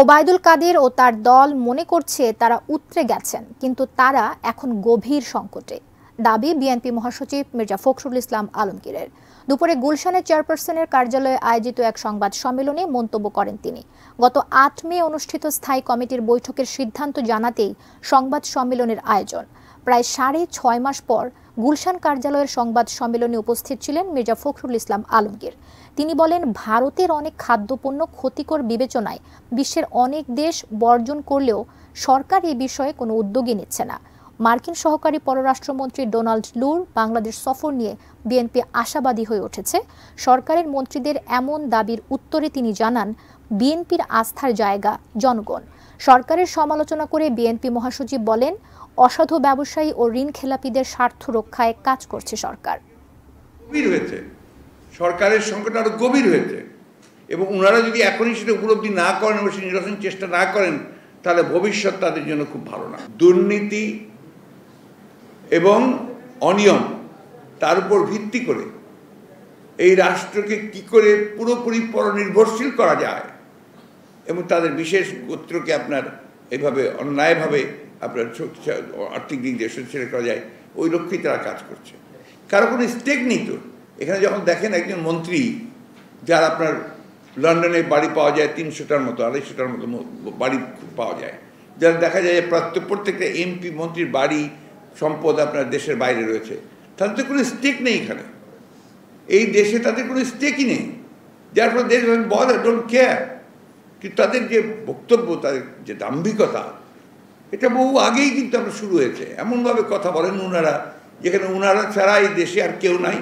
ওবায়দুল কাদের ও তার দল মনে করছে তারা উতরে গেছেন, কিন্তু তারা এখন গভীর সংকটে। দাবি বিএনপি মহাসচিব মির্জা ফখরুল ইসলাম আলমগীরের। দুপুরে গুলশানের চেয়ারপারসনের কার্যালয়ে আয়োজিত এক সংবাদ সম্মেলনে মন্তব্য করেন তিনি। গত ৮ মে অনুষ্ঠিত স্থায়ী কমিটির বৈঠকের সিদ্ধান্ত জানাতেই সংবাদ সম্মেলনের আয়োজন। প্রায় ৬.৫ মাস পর গুলশান কার্যালয়ের সংবাদ সম্মেলনে উপস্থিত ছিলেন মির্জা ফখরুল ইসলাম আলমগীর। তিনি বলেন, ভারতের অনেক খাদ্যপণ্য ক্ষতিকর বিবেচনায় বিশ্বের অনেক দেশ বর্জন করলেও সরকার এ বিষয়ে কোনো উদ্যোগই নিচ্ছে না। মার্কিন সহকারী পররাষ্ট্রমন্ত্রী ডোনাল্ড লুর বাংলাদেশ সফর নিয়ে বিএনপি আশাবাদী হয়ে উঠেছে। সরকারের মন্ত্রীদের এমন দাবির উত্তরে তিনি জানান, বিএনপির আস্থার জায়গা জনগণ। সরকারের সমালোচনা করে বিএনপি মহাসচিব বলেন, অসাধু ব্যবসায়ী ও ঋণ খেলাপিদের স্বার্থ রক্ষায় কাজ করছে সরকার। সরকারের সংকট আরো গভীর হয়েছে এবং ওনারা যদি এখনই সেটা উপলব্ধি না করেন এবং সেটা নিরসনের চেষ্টা না করেন, তাহলে ভবিষ্যৎ তাদের জন্য খুব ভালো না। দুর্নীতি এবং অনিয়ম তার উপর ভিত্তি করে এই রাষ্ট্রকে কি করে পুরোপুরি পরনির্ভরশীল করা যায় এবং তাদের বিশেষ গোত্রকে আপনার এভাবে অন্যায়ভাবে আপনার আর্থিক দিক দিয়ে শক্তিশালী করা যায়, ওই লক্ষ্যেই তারা কাজ করছে। কারো কোনো স্টেক নেই তো এখানে। যখন দেখেন একজন মন্ত্রী যার আপনার লন্ডনে বাড়ি পাওয়া যায় ৩০০টার মতো ২৫০টার মতো বাড়ি পাওয়া যায়, যারা দেখা যায় প্রত্যেকটা এমপি মন্ত্রীর বাড়ি সম্পদ আপনার দেশের বাইরে রয়েছে, তাদের তো কোনো স্টেক নেই এখানে। এই দেশে তাদের কোনো স্টেকই নেই, যার ফলে দেশ বল ডোন্ট কেয়ার। কিন্তু তাদের যে বক্তব্য, তাদের যে দাম্ভিকতা, এটা বহু আগেই কিন্তু আমরা শুরু হয়েছে। এমনভাবে কথা বলেন ওনারা যেখানে ওনারা ছাড়া এই দেশে আর কেউ নাই।